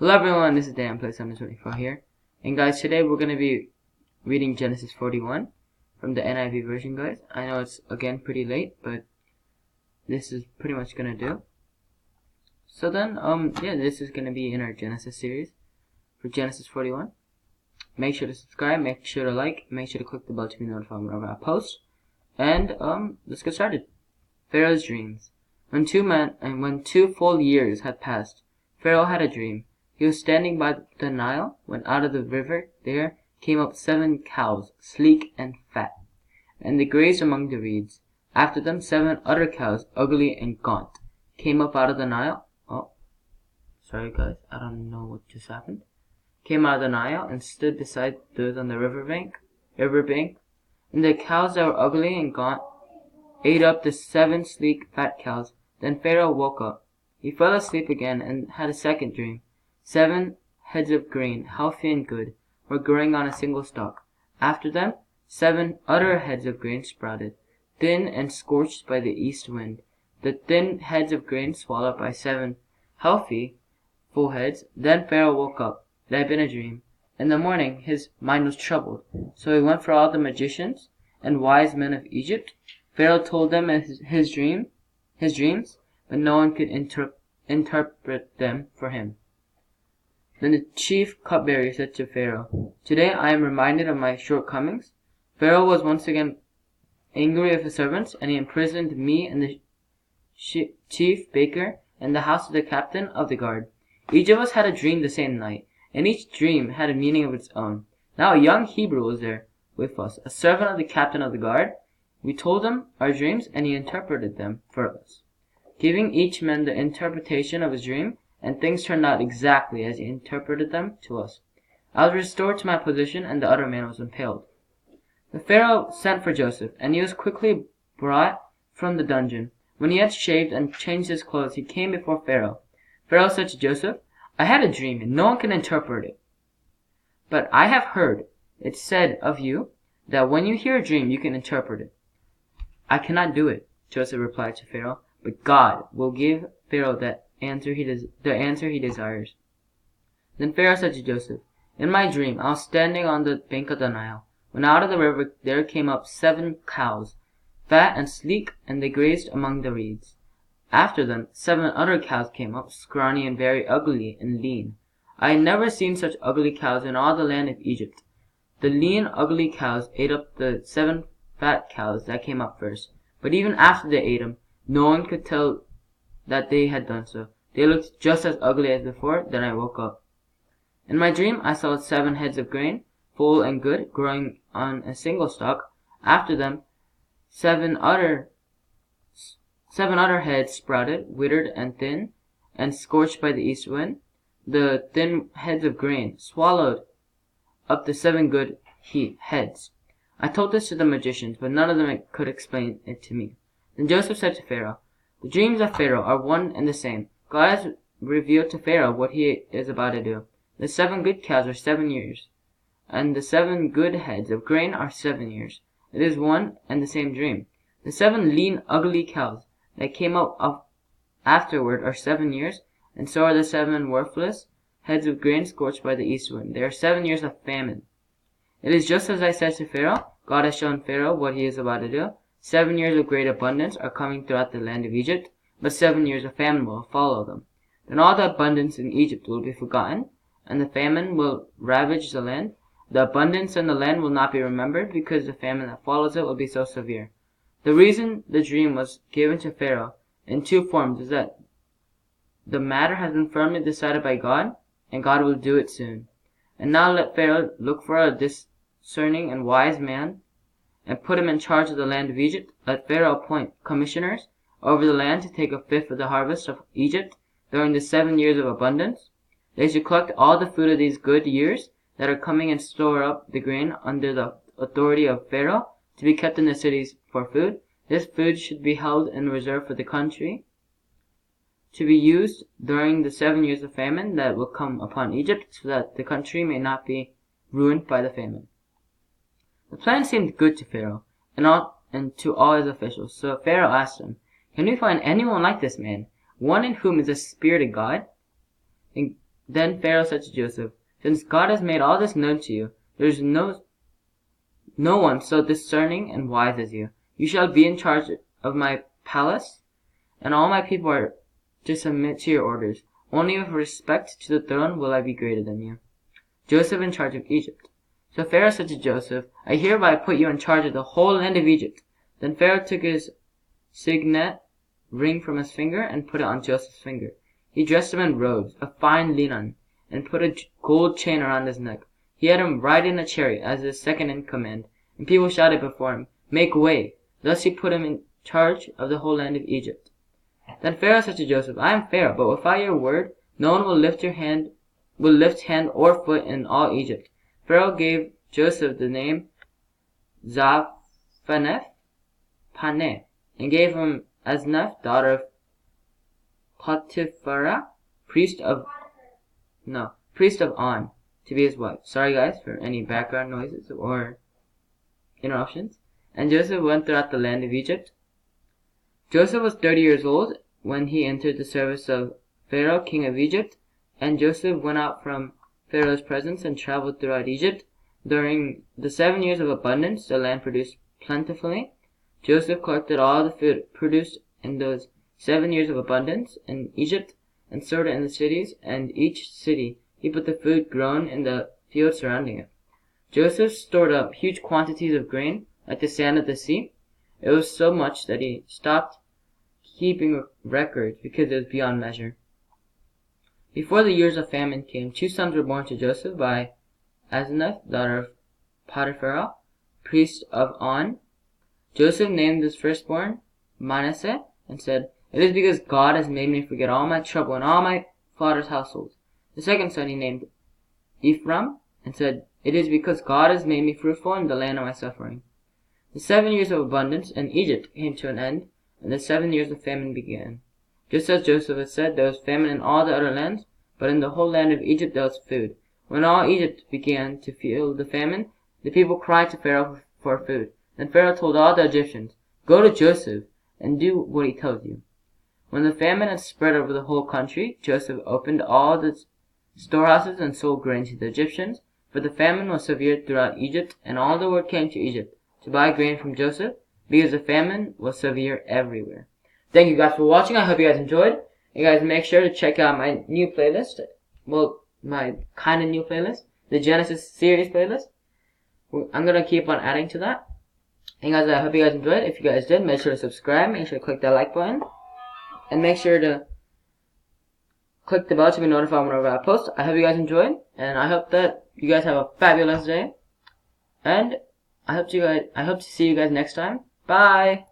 Hello everyone, this is Dan Play 724 here. And guys, today we're going to be reading Genesis 41 from the NIV version, guys. I know it's again pretty late, but this is pretty much going to do. So then, this is going to be in our Genesis series for Genesis 41. Make sure to subscribe, make sure to like, make sure to click the bell to be notified whenever I post. And let's get started. Pharaoh's dreams. When 2 full years had passed, Pharaoh had a dream. He was standing by the Nile when out of the river there came up 7 cows, sleek and fat, and they grazed among the reeds. After them 7 other cows, ugly and gaunt, came up out of the Nile. Oh, sorry guys, I don't know what just happened. Came out of the Nile and stood beside those on the riverbank. And the cows that were ugly and gaunt ate up the 7 sleek fat cows. Then Pharaoh woke up. He fell asleep again and had a second dream. 7 heads of grain, healthy and good, were growing on a single stalk. After them 7 other heads of grain sprouted, thin and scorched by the east wind. The thin heads of grain swallowed by 7 healthy, full heads. Then Pharaoh woke up. It had been a dream. In the morning his mind was troubled, so he went for all the magicians and wise men of Egypt. Pharaoh told them his dreams, but no one could interpret them for him. Then the chief cupbearer said to Pharaoh, "Today I am reminded of my shortcomings." Pharaoh was once again angry with his servants, and he imprisoned me and the chief baker in the house of the captain of the guard. Each of us had a dream the same night, and each dream had a meaning of its own. Now a young Hebrew was there with us, a servant of the captain of the guard. We told him our dreams, and he interpreted them for us, giving each man the interpretation of his dream, and things turned out exactly as he interpreted them to us. I was restored to my position, and the other man was impaled. The Pharaoh sent for Joseph, and he was quickly brought from the dungeon. When he had shaved and changed his clothes, he came before Pharaoh. Pharaoh said to Joseph, "I had a dream, and no one can interpret it. But I have heard it said of you that when you hear a dream, you can interpret it." "I cannot do it," Joseph replied to Pharaoh, "but God will give Pharaoh the answer he desires." Then Pharaoh said to Joseph, "In my dream I was standing on the bank of the Nile, when out of the river there came up 7 cows, fat and sleek, and they grazed among the reeds. After them 7 other cows came up, scrawny and very ugly and lean. I had never seen such ugly cows in all the land of Egypt. The lean, ugly cows ate up the 7 fat cows that came up first, but even after they ate them, no one could tell that they had done so. They looked just as ugly as before. Then I woke up. In my dream I saw 7 heads of grain, full and good, growing on a single stalk. After them 7 other heads sprouted, withered and thin, and scorched by the east wind. The thin heads of grain swallowed up the 7 good heads. I told this to the magicians, but none of them could explain it to me. Then Joseph said to Pharaoh, "The dreams of Pharaoh are one and the same. God has revealed to Pharaoh what he is about to do. The 7 good cows are 7 years, and the 7 good heads of grain are 7 years. It is one and the same dream. The 7 lean, ugly cows that came up afterward are 7 years, and so are the 7 worthless heads of grain scorched by the east wind. They are 7 years of famine. It is just as I said to Pharaoh. God has shown Pharaoh what he is about to do. 7 years of great abundance are coming throughout the land of Egypt, but 7 years of famine will follow them. Then all the abundance in Egypt will be forgotten, and the famine will ravage the land. The abundance in the land will not be remembered, because the famine that follows it will be so severe." The reason the dream was given to Pharaoh in 2 forms is that the matter has been firmly decided by God, and God will do it soon. And now let Pharaoh look for a discerning and wise man, and put him in charge of the land of Egypt. Let Pharaoh appoint commissioners over the land to take 1/5 of the harvest of Egypt during the 7 years of abundance. They should collect all the food of these good years that are coming and store up the grain under the authority of Pharaoh to be kept in the cities for food. This food should be held in reserve for the country, to be used during the 7 years of famine that will come upon Egypt, so that the country may not be ruined by the famine." The plan seemed good to Pharaoh and to all his officials. So Pharaoh asked him, "Can we find anyone like this man, one in whom is the Spirit of God?" And Then Pharaoh said to Joseph, "Since God has made all this known to you, there is no one so discerning and wise as you. You shall be in charge of my palace, and all my people are to submit to your orders. Only with respect to the throne will I be greater than you." Joseph in charge of Egypt. So Pharaoh said to Joseph, "I hereby put you in charge of the whole land of Egypt." Then Pharaoh took his signet ring from his finger and put it on Joseph's finger. He dressed him in robes, of fine linen, and put a gold chain around his neck. He had him ride in a chariot as his second in command, and people shouted before him, "Make way!" Thus he put him in charge of the whole land of Egypt. Then Pharaoh said to Joseph, "I am Pharaoh, but without your word, no one will lift hand or foot in all Egypt." Pharaoh gave Joseph the name Zaphaneth Paneh, and gave him Asnath, daughter of Potiphera, priest of On, to be his wife. Sorry guys for any background noises or interruptions. And Joseph went throughout the land of Egypt. Joseph was 30 years old when he entered the service of Pharaoh, king of Egypt, and Joseph went out from Pharaoh's presence and traveled throughout Egypt. During the 7 years of abundance, the land produced plentifully. Joseph collected all the food produced in those 7 years of abundance in Egypt and stored it in the cities, and each city he put the food grown in the fields surrounding it. Joseph stored up huge quantities of grain, like the sand of the sea. It was so much that he stopped keeping records because it was beyond measure. Before the years of famine came, 2 sons were born to Joseph by Asenath, daughter of Potiphera, priest of On. Joseph named his firstborn Manasseh and said, "It is because God has made me forget all my trouble and all my father's household." The second son he named Ephraim and said, "It is because God has made me fruitful in the land of my suffering." The 7 years of abundance in Egypt came to an end, and the 7 years of famine began. Just as Joseph had said, there was famine in all the other lands, but in the whole land of Egypt there was food. When all Egypt began to feel the famine, the people cried to Pharaoh for food. Then Pharaoh told all the Egyptians, "Go to Joseph and do what he tells you." When the famine had spread over the whole country, Joseph opened all the storehouses and sold grain to the Egyptians, for the famine was severe throughout Egypt, and all the world came to Egypt to buy grain from Joseph, because the famine was severe everywhere. Thank you guys for watching. I hope you guys enjoyed. You guys make sure to check out my new playlist. Well, my kind of new playlist, the Genesis series playlist. I'm going to keep on adding to that. And guys, I hope you guys enjoyed. If you guys did, make sure to subscribe. Make sure to click that like button. And make sure to click the bell to be notified whenever I post. I hope you guys enjoyed. And I hope that you guys have a fabulous day. And I hope to see you guys next time. Bye!